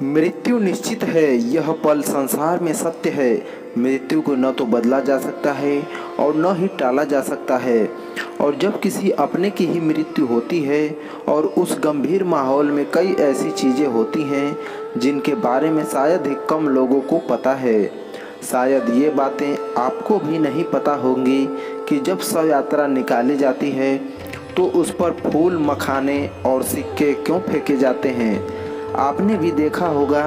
मृत्यु निश्चित है, यह पल संसार में सत्य है। मृत्यु को न तो बदला जा सकता है और न ही टाला जा सकता है। और जब किसी अपने की ही मृत्यु होती है और उस गंभीर माहौल में कई ऐसी चीज़ें होती हैं जिनके बारे में शायद ही कम लोगों को पता है। शायद ये बातें आपको भी नहीं पता होंगी कि जब शव यात्रा निकाली जाती है तो उस पर फूल, मखाने और सिक्के क्यों फेंके जाते हैं। आपने भी देखा होगा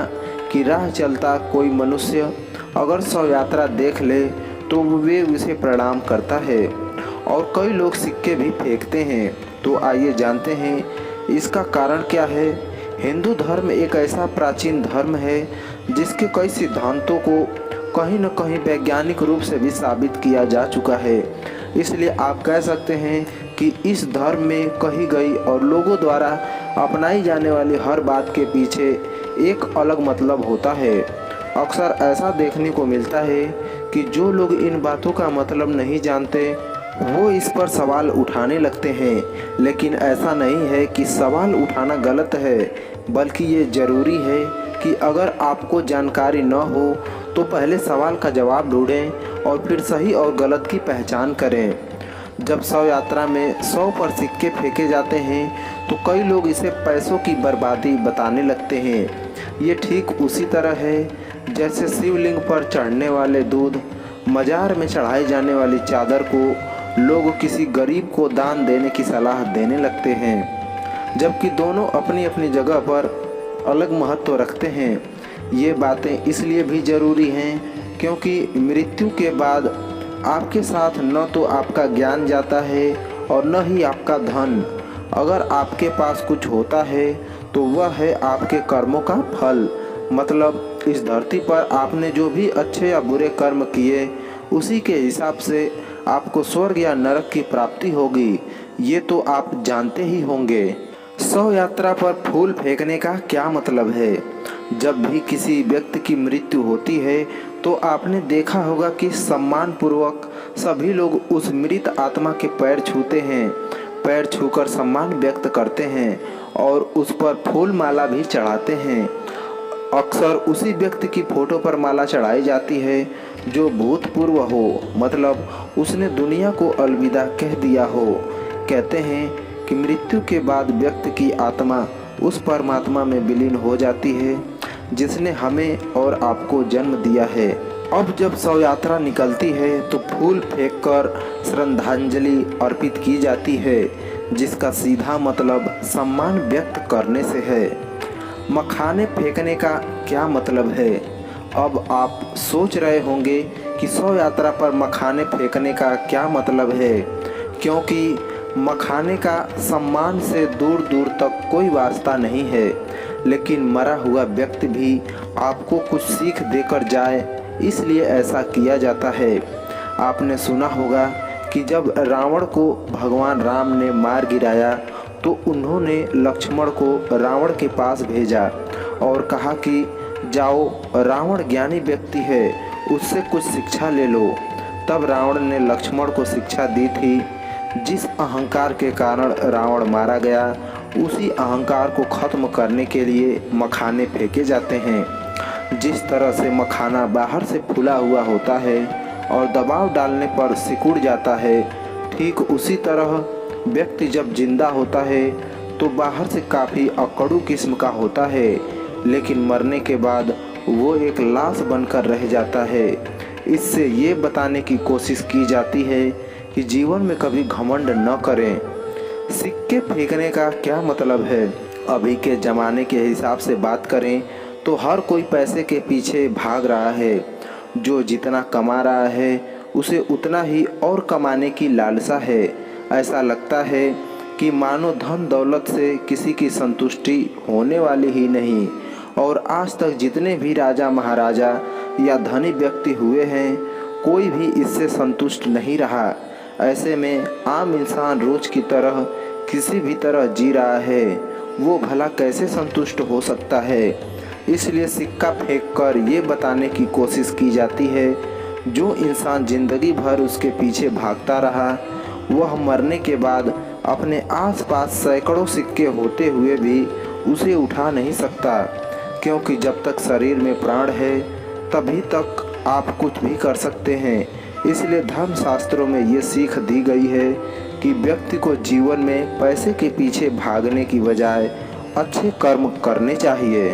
कि राह चलता कोई मनुष्य अगर शव यात्रा देख ले तो वे उसे प्रणाम करता है और कई लोग सिक्के भी फेंकते हैं। तो आइए जानते हैं इसका कारण क्या है। हिंदू धर्म एक ऐसा प्राचीन धर्म है जिसके कई सिद्धांतों को कहीं न कहीं वैज्ञानिक रूप से भी साबित किया जा चुका है। इसलिए आप कह सकते हैं कि इस धर्म में कही गई और लोगों द्वारा अपनाई जाने वाली हर बात के पीछे एक अलग मतलब होता है। अक्सर ऐसा देखने को मिलता है कि जो लोग इन बातों का मतलब नहीं जानते वो इस पर सवाल उठाने लगते हैं। लेकिन ऐसा नहीं है कि सवाल उठाना गलत है, बल्कि ये ज़रूरी है कि अगर आपको जानकारी न हो तो पहले सवाल का जवाब ढूंढें और फिर सही और गलत की पहचान करें। जब शव यात्रा में 100 पर सिक्के फेंके जाते हैं तो कई लोग इसे पैसों की बर्बादी बताने लगते हैं। ये ठीक उसी तरह है जैसे शिवलिंग पर चढ़ने वाले दूध, मजार में चढ़ाई जाने वाली चादर को लोग किसी गरीब को दान देने की सलाह देने लगते हैं, जबकि दोनों अपनी अपनी जगह पर अलग महत्व रखते हैं। ये बातें इसलिए भी ज़रूरी हैं क्योंकि मृत्यु के बाद आपके साथ न तो आपका ज्ञान जाता है और न ही आपका धन। अगर आपके पास कुछ होता है तो वह है आपके कर्मों का फल। मतलब इस धरती पर आपने जो भी अच्छे या बुरे कर्म किए उसी के हिसाब से आपको स्वर्ग या नरक की प्राप्ति होगी। ये तो आप जानते ही होंगे। शव यात्रा पर फूल फेंकने का क्या मतलब है। जब भी किसी व्यक्ति की मृत्यु होती है तो आपने देखा होगा कि सम्मान पूर्वक सभी लोग उस मृत आत्मा के पैर छूते हैं, पैर छूकर सम्मान व्यक्त करते हैं और उस पर फूल माला भी चढ़ाते हैं। अक्सर उसी व्यक्ति की फोटो पर माला चढ़ाई जाती है जो भूतपूर्व हो, मतलब उसने दुनिया को अलविदा कह दिया हो। कहते हैं कि मृत्यु के बाद व्यक्ति की आत्मा उस परमात्मा में विलीन हो जाती है जिसने हमें और आपको जन्म दिया है। अब जब शव यात्रा निकलती है तो फूल फेंककर श्रद्धांजलि अर्पित की जाती है, जिसका सीधा मतलब सम्मान व्यक्त करने से है। मखाने फेंकने का क्या मतलब है। अब आप सोच रहे होंगे कि शव यात्रा पर मखाने फेंकने का क्या मतलब है, क्योंकि मखाने का सम्मान से दूर दूर तक कोई वास्ता नहीं है। लेकिन मरा हुआ व्यक्ति भी आपको कुछ सीख देकर जाए, इसलिए ऐसा किया जाता है। आपने सुना होगा कि जब रावण को भगवान राम ने मार गिराया तो उन्होंने लक्ष्मण को रावण के पास भेजा और कहा कि जाओ, रावण ज्ञानी व्यक्ति है, उससे कुछ शिक्षा ले लो। तब रावण ने लक्ष्मण को शिक्षा दी थी। जिस अहंकार के कारण रावण मारा गया, उसी अहंकार को खत्म करने के लिए मखाने फेंके जाते हैं। जिस तरह से मखाना बाहर से फूला हुआ होता है और दबाव डालने पर सिकुड़ जाता है, ठीक उसी तरह व्यक्ति जब जिंदा होता है तो बाहर से काफ़ी अकड़ू किस्म का होता है, लेकिन मरने के बाद वो एक लाश बनकर रह जाता है। इससे ये बताने की कोशिश की जाती है कि जीवन में कभी घमंड न करें। सिक्के फेंकने का क्या मतलब है। अभी के ज़माने के हिसाब से बात करें तो हर कोई पैसे के पीछे भाग रहा है। जो जितना कमा रहा है उसे उतना ही और कमाने की लालसा है। ऐसा लगता है कि मानो धन दौलत से किसी की संतुष्टि होने वाली ही नहीं। और आज तक जितने भी राजा महाराजा या धनी व्यक्ति हुए हैं, कोई भी इससे संतुष्ट नहीं रहा। ऐसे में आम इंसान रोज की तरह किसी भी तरह जी रहा है, वो भला कैसे संतुष्ट हो सकता है। इसलिए सिक्का फेंककर ये बताने की कोशिश की जाती है, जो इंसान जिंदगी भर उसके पीछे भागता रहा, वह मरने के बाद अपने आसपास सैकड़ों सिक्के होते हुए भी उसे उठा नहीं सकता। क्योंकि जब तक शरीर में प्राण है तभी तक आप कुछ भी कर सकते हैं। इसलिए धर्म शास्त्रों में ये सीख दी गई है कि व्यक्ति को जीवन में पैसे के पीछे भागने की बजाय अच्छे कर्म करने चाहिए।